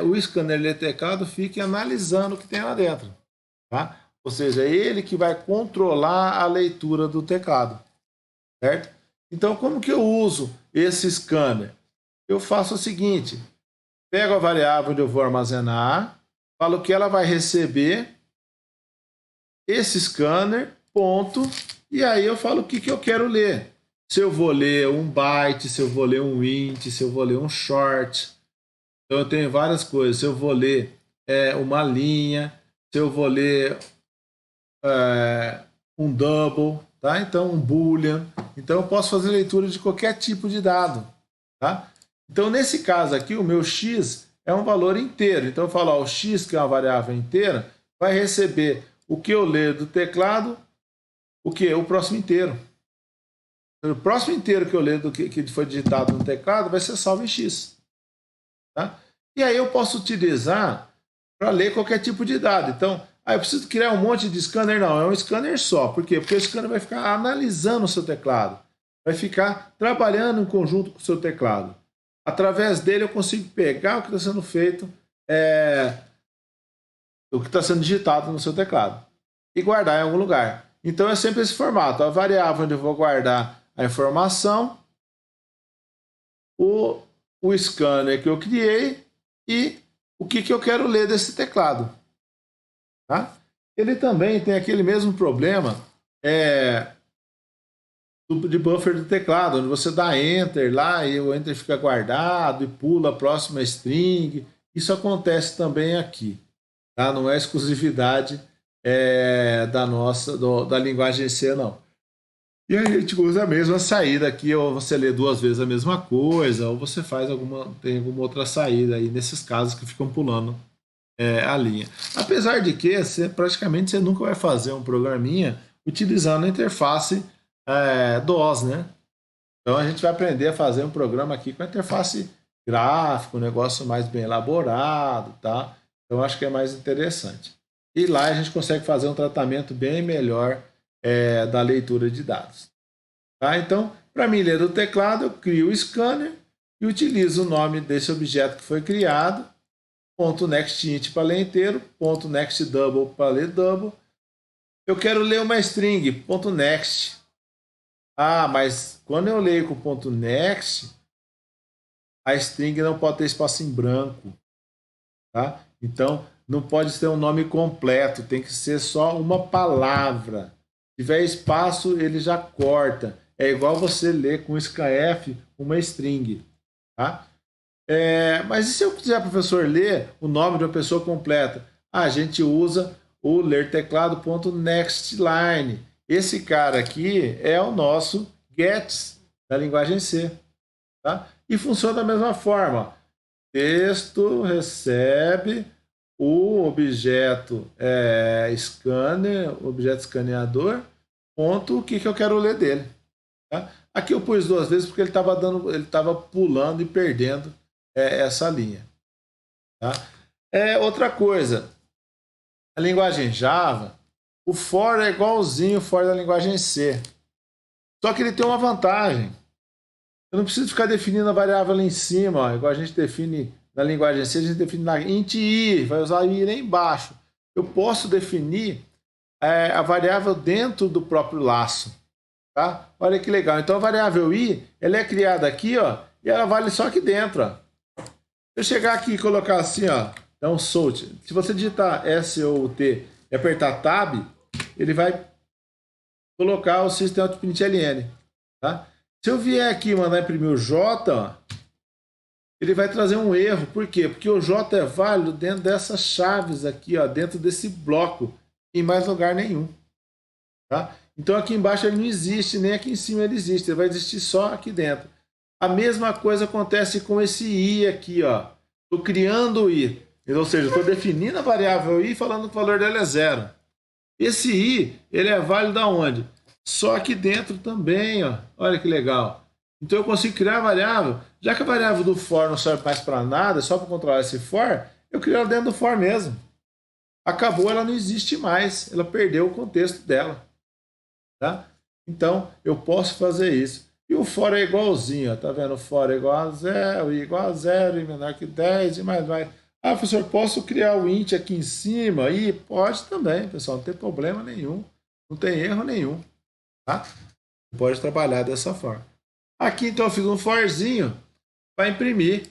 Speaker 1: o scanner de teclado fique analisando o que tem lá dentro. Tá? Ou seja, é ele que vai controlar a leitura do teclado. Certo? Então, como que eu uso esse scanner? Eu faço o seguinte, pego a variável onde eu vou armazenar, falo que ela vai receber esse scanner, ponto, e aí eu falo o que eu quero ler. Se eu vou ler um byte, se eu vou ler um int, se eu vou ler um short. Então eu tenho várias coisas. Se eu vou ler uma linha, se eu vou ler um double, tá? Então um boolean. Então eu posso fazer leitura de qualquer tipo de dado. Tá? Então nesse caso aqui, o meu x é um valor inteiro. Então eu falo, ó, o x, que é uma variável inteira, vai receber o que eu ler do teclado, o que? O próximo inteiro. O próximo inteiro que eu ler do que foi digitado no teclado vai ser salvo em x. Tá? E aí eu posso utilizar para ler qualquer tipo de dado. Então, eu preciso criar um monte de scanner? Não, é um scanner só. Por quê? Porque o scanner vai ficar analisando o seu teclado. Vai ficar trabalhando em conjunto com o seu teclado. Através dele eu consigo pegar o que está sendo feito, o que está sendo digitado no seu teclado e guardar em algum lugar. Então é sempre esse formato. A variável onde eu vou guardar a informação, o scanner que eu criei e o que eu quero ler desse teclado. Tá? Ele também tem aquele mesmo problema de buffer do teclado, onde você dá Enter lá e o Enter fica guardado e pula a próxima string. Isso acontece também aqui. Tá? Não é exclusividade da linguagem C, não. E a gente usa a mesma saída aqui, ou você lê duas vezes a mesma coisa, ou você tem alguma outra saída aí nesses casos que ficam pulando a linha. Apesar de que praticamente você nunca vai fazer um programinha utilizando a interface DOS, né? Então a gente vai aprender a fazer um programa aqui com a interface gráfica, um negócio mais bem elaborado, tá? Então acho que é mais interessante. E lá a gente consegue fazer um tratamento bem melhor da leitura de dados. Tá? Então, para mim ler do teclado, eu crio o scanner e utilizo o nome desse objeto que foi criado, .nextInt para ler inteiro, .nextDouble para ler double. Eu quero ler uma string, .next. Ah, mas quando eu leio com .next, a string não pode ter espaço em branco. Tá? Então, não pode ser um nome completo, tem que ser só uma palavra. Se tiver espaço, ele já corta. É igual você ler com scanf uma string. Tá? Mas e se eu quiser, professor, ler o nome de uma pessoa completa? A gente usa o lerteclado.nextLine. Esse cara aqui é o nosso get da linguagem C. Tá? E funciona da mesma forma. Texto recebe o objeto scanner, objeto escaneador, ponto, o que eu quero ler dele. Tá? Aqui eu pus 2 vezes porque ele estava pulando e perdendo essa linha. Tá? Outra coisa, a linguagem Java, o for é igualzinho o for da linguagem C. Só que ele tem uma vantagem. Eu não preciso ficar definindo a variável lá em cima, ó, igual a gente define na linguagem C, a gente define na int i, vai usar i lá embaixo. Eu posso definir a variável dentro do próprio laço. Tá? Olha que legal. Então a variável i, ela é criada aqui, ó, e ela vale só aqui dentro. Ó. Se eu chegar aqui e colocar assim, ó, então solt, se você digitar SOUT e apertar tab, ele vai colocar o system.out.println, tá? Se eu vier aqui e mandar imprimir o J, ó, ele vai trazer um erro. Por quê? Porque o J é válido dentro dessas chaves aqui, ó, dentro desse bloco, em mais lugar nenhum. Tá? Então aqui embaixo ele não existe, nem aqui em cima ele existe, ele vai existir só aqui dentro. A mesma coisa acontece com esse i aqui, ó. Estou criando o i, ou seja, estou definindo a variável i falando que o valor dela é 0. Esse i, ele é válido aonde? Só aqui dentro também, ó. Olha que legal. Então eu consigo criar a variável. Já que a variável do for não serve mais para nada, só para controlar esse for, eu crio ela dentro do for mesmo. Acabou, ela não existe mais. Ela perdeu o contexto dela. Tá? Então, eu posso fazer isso. E o for é igualzinho, ó. Tá vendo? O for é igual a 0, i igual a 0, i menor que 10, e mais. Ah, professor, posso criar o int aqui em cima? E pode também, pessoal, não tem problema nenhum. Não tem erro nenhum. Tá? Pode trabalhar dessa forma. Aqui, então, eu fiz um forzinho para imprimir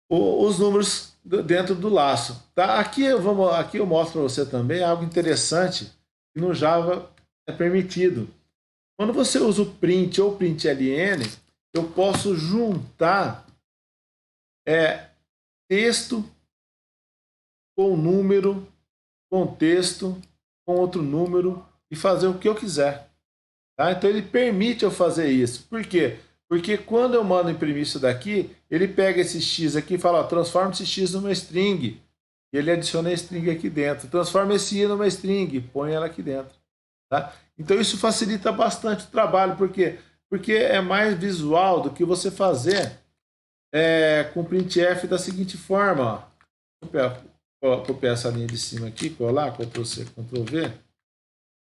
Speaker 1: os números dentro do laço. Tá? Aqui eu mostro para você também algo interessante que no Java é permitido. Quando você usa o print ou println, eu posso juntar texto com número, com texto, com outro número e fazer o que eu quiser. Tá? Então ele permite eu fazer isso. Por quê? Porque quando eu mando imprimir isso daqui, ele pega esse x aqui e fala, ó, transforma esse x numa string. E ele adiciona a string aqui dentro. Transforma esse i numa string e põe ela aqui dentro. Tá? Então isso facilita bastante o trabalho. Por quê? Porque é mais visual do que você fazer com printf da seguinte forma. Ó. Copiar essa linha de cima aqui, colar, Ctrl+C, Ctrl+V.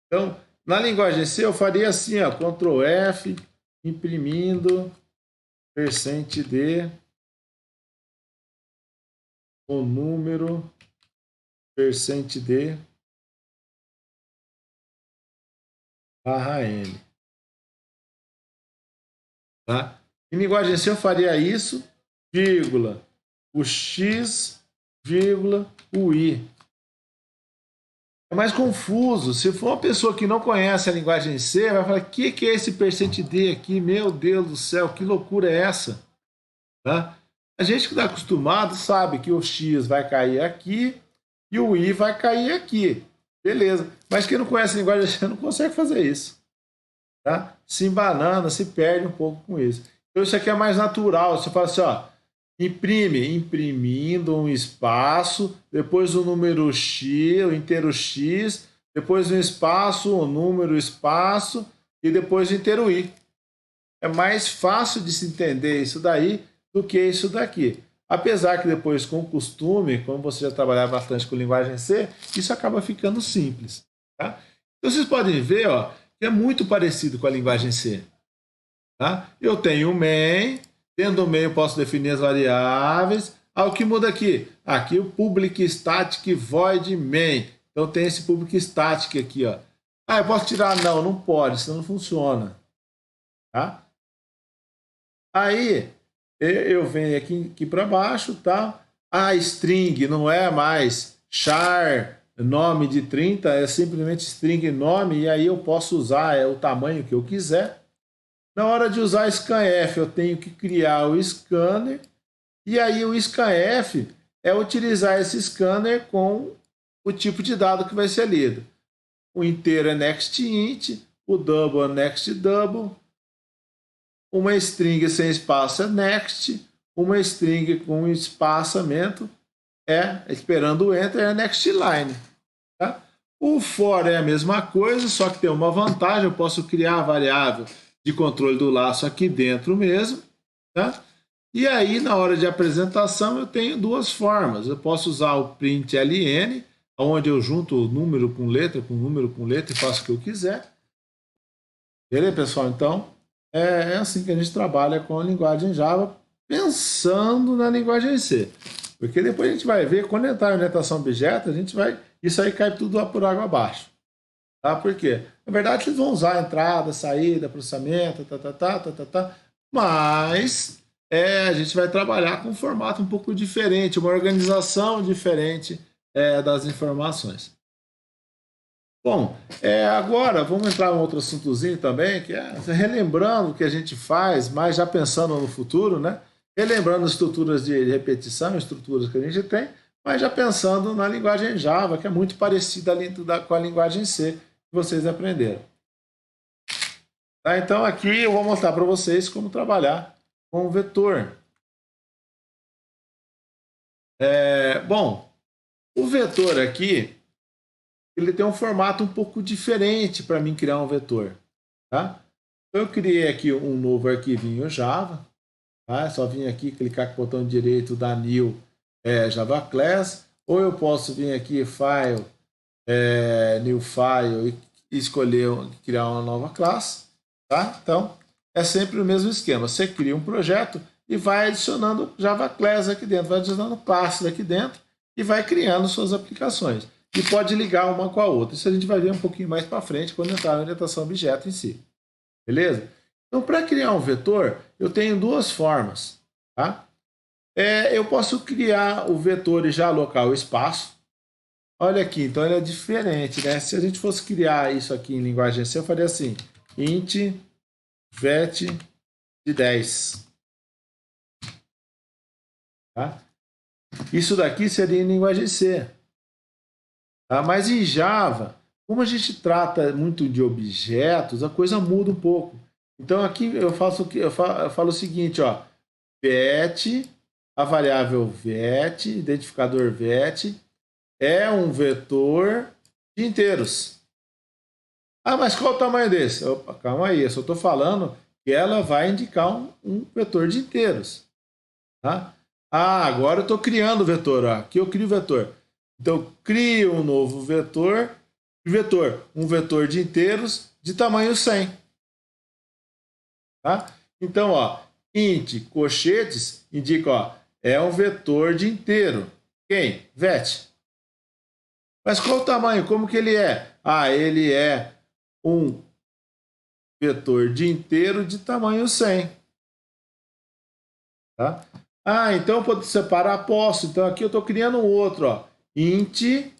Speaker 1: Então, na linguagem C eu faria assim, ó, Ctrl+F, imprimindo %d, o número %d barra n. Tá? Em linguagem C eu faria isso, vírgula, o x, vírgula, o i. É mais confuso. Se for uma pessoa que não conhece a linguagem C, vai falar: o que é esse %d aqui? Meu Deus do céu, que loucura é essa? Tá? A gente que está acostumado sabe que o x vai cair aqui e o i vai cair aqui. Beleza. Mas quem não conhece a linguagem C não consegue fazer isso. Tá? Se embanana, se perde um pouco com isso. Então isso aqui é mais natural. Você fala assim, ó, imprimindo um espaço, depois o número x, o inteiro x, depois um espaço, o número espaço e depois o inteiro i. É mais fácil de se entender isso daí do que isso daqui. Apesar que depois, com o costume, como você já trabalhar bastante com linguagem C, isso acaba ficando simples. Tá? Então vocês podem ver, ó, que é muito parecido com a linguagem C. Tá? Eu tenho o main, dentro do main eu posso definir as variáveis. O que muda aqui? Aqui o public static void main. Então tem esse public static aqui, ó. Eu posso tirar? Não, não pode, senão não funciona. Tá? Aí eu venho aqui para baixo, tá? A string não é mais char nome de 30, é simplesmente string nome, e aí eu posso usar o tamanho que eu quiser. Na hora de usar scanf, eu tenho que criar o scanner, e aí o scanf é utilizar esse scanner com o tipo de dado que vai ser lido. O inteiro é next int, o double é next double, uma string sem espaço é next, uma string com espaçamento esperando o enter, é next line. Tá? O for é a mesma coisa, só que tem uma vantagem, eu posso criar a variável de controle do laço aqui dentro mesmo. Tá? E aí, na hora de apresentação, eu tenho duas formas. Eu posso usar o println, onde eu junto o número com letra, e faço o que eu quiser. Beleza, pessoal? Então, é assim que a gente trabalha com a linguagem Java, pensando na linguagem C. Porque depois a gente vai ver, quando entrar em orientação objeto, isso aí cai tudo por água abaixo. Tá? Por quê? Na verdade, vocês vão usar entrada, saída, processamento, mas a gente vai trabalhar com um formato um pouco diferente, uma organização diferente das informações. Bom, agora vamos entrar em outro assuntozinho também, que é relembrando o que a gente faz, mas já pensando no futuro, né? Relembrando estruturas de repetição, estruturas que a gente tem, mas já pensando na linguagem Java, que é muito parecida com a linguagem C que vocês aprenderam. Tá? Então aqui eu vou mostrar para vocês como trabalhar com o vetor. Bom, o vetor aqui, ele tem um formato um pouco diferente para mim criar um vetor. Tá? Então eu criei aqui um novo arquivinho Java. Tá? É só vir aqui, clicar com o botão direito da New Java Class. Ou eu posso vir aqui, File, New File e escolher criar uma nova classe. Tá? Então, é sempre o mesmo esquema. Você cria um projeto e vai adicionando Java Class aqui dentro, vai adicionando classes aqui dentro e vai criando suas aplicações. E pode ligar uma com a outra. Isso a gente vai ver um pouquinho mais para frente quando entrar na orientação objeto em si. Beleza? Então, para criar um vetor, eu tenho duas formas. Tá? Eu posso criar o vetor e já alocar o espaço. Olha aqui, então ele é diferente, né? Se a gente fosse criar isso aqui em linguagem C, eu faria assim, int vet de 10. Tá? Isso daqui seria em linguagem C. Tá? Mas em Java, como a gente trata muito de objetos, a coisa muda um pouco. Então aqui eu falo o seguinte, ó, vet, a variável vet, identificador vet, é um vetor de inteiros. Mas qual o tamanho desse? Opa, calma aí, eu só estou falando que ela vai indicar um vetor de inteiros. Tá? Agora eu estou criando o vetor. Aqui eu crio o vetor. Então, eu crio um novo vetor, um vetor de inteiros de tamanho 100. Tá? Então, ó, int cochetes indica, é um vetor de inteiro. Quem? Vet. Mas qual o tamanho? Como que ele é? Ele é um vetor de inteiro de tamanho 100. Tá? Então eu posso separar posso. Então aqui eu estou criando um outro. Ó. Int,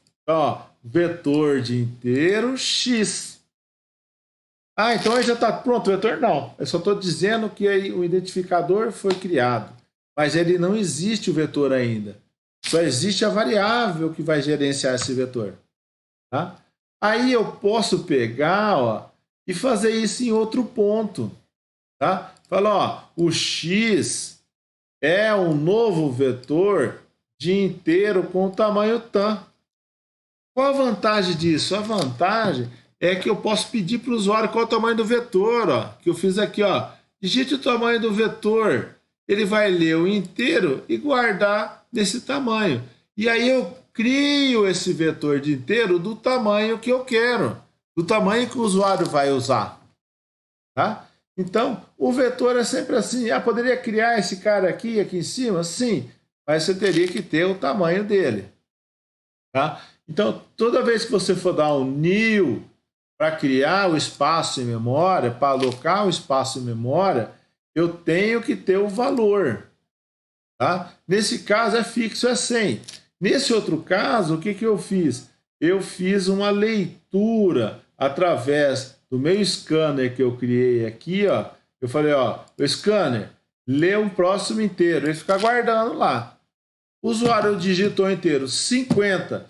Speaker 1: vetor de inteiro x. Então aí já está pronto o vetor? Não. Eu só estou dizendo que aí o identificador foi criado. Mas ele não existe o vetor ainda. Só existe a variável que vai gerenciar esse vetor. Tá? Aí eu posso pegar e fazer isso em outro ponto. Tá? Fala, ó, o x é um novo vetor de inteiro com o tamanho tan. Qual a vantagem disso? A vantagem é que eu posso pedir para o usuário qual é o tamanho do vetor, ó, que eu fiz aqui, ó. Digite o tamanho do vetor. Ele vai ler o inteiro e guardar nesse tamanho. E aí eu crio esse vetor de inteiro do tamanho que eu quero, do tamanho que o usuário vai usar. Tá? Então, o vetor é sempre assim. Ah, poderia criar esse cara aqui em cima? Sim, mas você teria que ter o tamanho dele. Tá? Então, toda vez que você for dar um new para criar o espaço em memória, para alocar o espaço em memória, eu tenho que ter o valor. Tá? Nesse caso é fixo, é 100. Nesse outro caso, o que, que eu fiz? Eu fiz uma leitura através do meu scanner que eu criei aqui. Ó. Eu falei, ó, o scanner, lê um próximo inteiro. Ele fica guardando lá. O usuário digitou inteiro 50.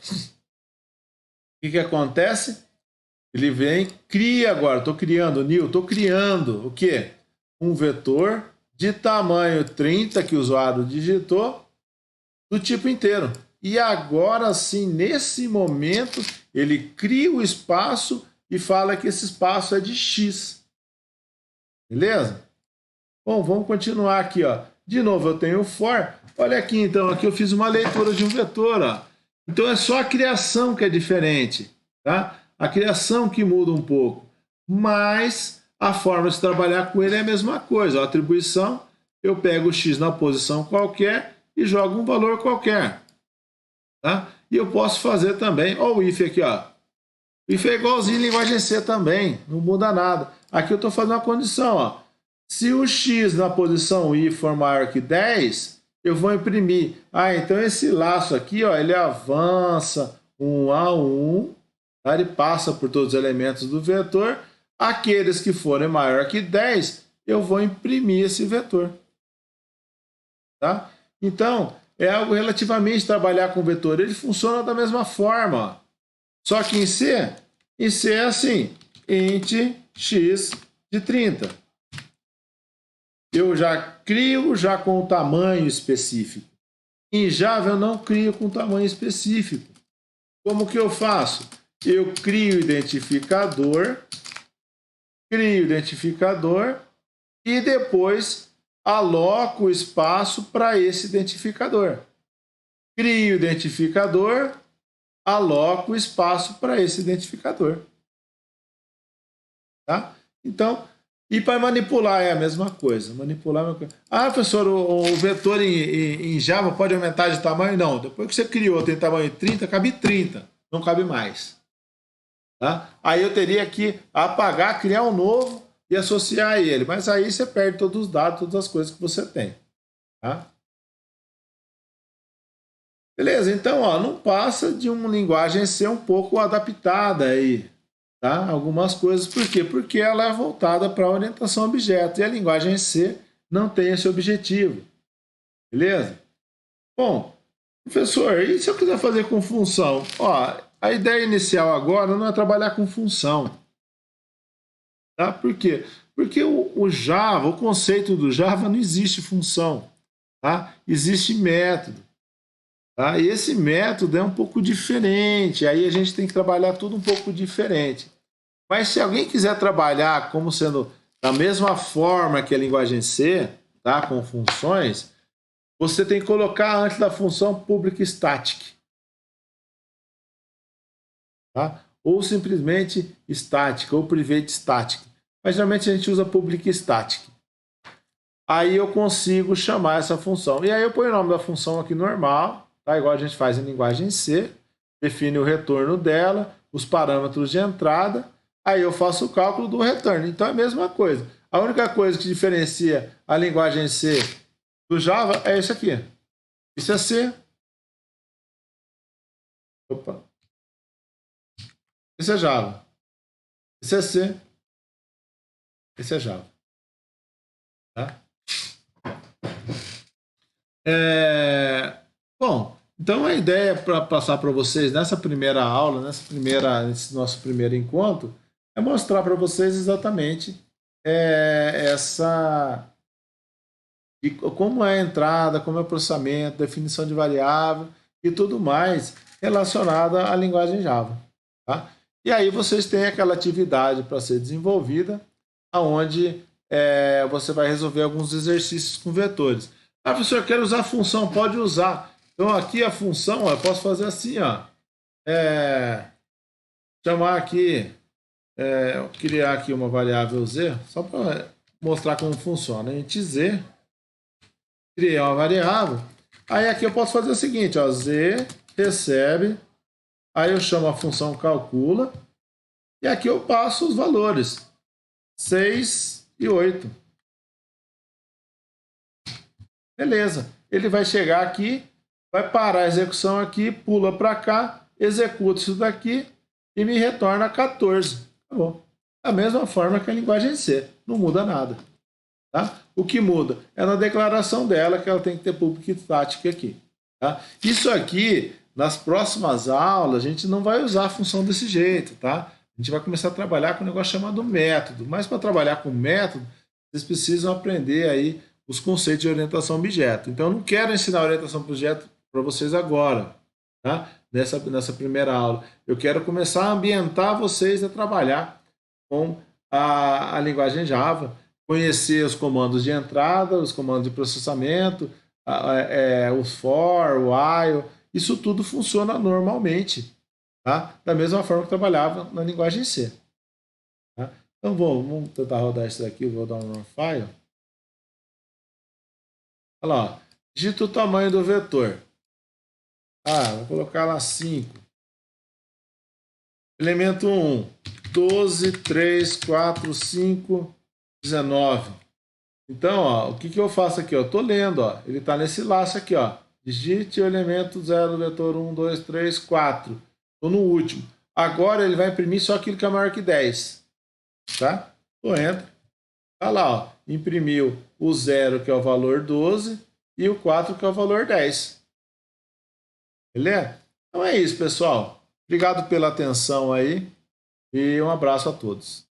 Speaker 1: O que acontece? Ele vem, cria agora, estou criando, new, estou criando o quê? Um vetor de tamanho 30 que o usuário digitou, do tipo inteiro. E agora sim, nesse momento, ele cria o espaço e fala que esse espaço é de x. Beleza? Bom, vamos continuar aqui, ó. De novo, eu tenho o for. Olha aqui, então, aqui eu fiz uma leitura de um vetor, ó. Então é só a criação que é diferente, tá? A criação que muda um pouco, mas a forma de trabalhar com ele é a mesma coisa. A atribuição, eu pego o x na posição qualquer e jogo um valor qualquer, tá? E eu posso fazer também, ó, o if aqui, ó. O if é igualzinho em linguagem C também, não muda nada. Aqui eu estou fazendo uma condição, ó. Se o x na posição i for maior que 10, eu vou imprimir. Ah, então esse laço aqui, ó, ele avança 1 a 1, tá? Ele passa por todos os elementos do vetor. Aqueles que forem maior que 10, eu vou imprimir esse vetor. Tá? Então, é algo relativamente trabalhar com vetor. Ele funciona da mesma forma. Ó. Só que em C é assim, int x de 30. Eu já crio já com o tamanho específico. Em Java eu não crio com tamanho específico. Como que eu faço? Eu crio identificador e depois aloco o espaço para esse identificador. Crio identificador, aloco o espaço para esse identificador. Tá? Então, e para manipular é a mesma coisa. Manipular é a mesma coisa. Ah, professor, o vetor em Java pode aumentar de tamanho? Não. Depois que você criou, tem tamanho 30, cabe 30. Não cabe mais. Tá? Aí eu teria que apagar, criar um novo e associar a ele. Mas aí você perde todos os dados, todas as coisas que você tem. Tá? Beleza, então ó, não passa de uma linguagem ser um pouco adaptada aí. Tá? Algumas coisas, por quê? Porque ela é voltada para a orientação a objeto e a linguagem C não tem esse objetivo. Beleza? Bom, professor, e se eu quiser fazer com função? Ó, a ideia inicial agora não é trabalhar com função. Tá? Por quê? Porque o Java, o conceito do Java não existe função. Tá? Existe método. Tá? E esse método é um pouco diferente. Aí a gente tem que trabalhar tudo um pouco diferente. Mas se alguém quiser trabalhar como sendo da mesma forma que a linguagem C, tá? Com funções, você tem que colocar antes da função public static. Tá? Ou simplesmente static, ou private static. Mas geralmente a gente usa public static. Aí eu consigo chamar essa função. E aí eu ponho o nome da função aqui normal, tá? Igual a gente faz em linguagem C, define o retorno dela, os parâmetros de entrada, aí eu faço o cálculo do retorno. Então é a mesma coisa. A única coisa que diferencia a linguagem C do Java é isso aqui. Isso é C. Opa. Isso é Java. Isso é C. Esse é Java. Tá? Bom, então a ideia para passar para vocês nessa primeira aula, nesse nosso primeiro encontro, é mostrar para vocês exatamente e como é a entrada, como é o processamento, definição de variável e tudo mais relacionado à linguagem Java. Tá? E aí vocês têm aquela atividade para ser desenvolvida, onde você vai resolver alguns exercícios com vetores. Ah, professor, eu quero usar a função, pode usar. Então aqui a função, eu posso fazer assim, ó, chamar aqui, criar aqui uma variável z, só para mostrar como funciona. Int z, criei uma variável. Aí aqui eu posso fazer o seguinte, ó, z recebe, aí eu chamo a função calcula, e aqui eu passo os valores, 6 e 8. Beleza. Ele vai chegar aqui, vai parar a execução aqui, pula para cá, executa isso daqui e me retorna 14. Tá bom. Da mesma forma que a linguagem C. Não muda nada. Tá? O que muda é na declaração dela que ela tem que ter público static aqui. Tá? Isso aqui, nas próximas aulas, a gente não vai usar a função desse jeito. Tá? A gente vai começar a trabalhar com um negócio chamado método. Mas para trabalhar com método, vocês precisam aprender aí os conceitos de orientação a objeto. Então, eu não quero ensinar orientação a objeto para vocês agora, tá? Nessa primeira aula. Eu quero começar a ambientar vocês a trabalhar com a linguagem Java, conhecer os comandos de entrada, os comandos de processamento, os for, o while, isso tudo funciona normalmente, tá? Da mesma forma que trabalhava na linguagem C. Tá? Então, vamos tentar rodar isso daqui, vou dar um run file. Olha lá, digita o tamanho do vetor. Vou colocar lá 5. Elemento 1, 12, 3, 4, 5, 19. Então, ó, o que eu faço aqui? Eu estou lendo, ó, ele está nesse laço aqui. Ó. Digite o elemento 0 do vetor 1, 2, 3, 4. Estou no último. Agora ele vai imprimir só aquilo que é maior que 10. Tá? Então, entra. Olha lá, ó, imprimiu o 0, que é o valor 12, e o 4, que é o valor 10. Beleza? Então é isso, pessoal. Obrigado pela atenção aí e um abraço a todos.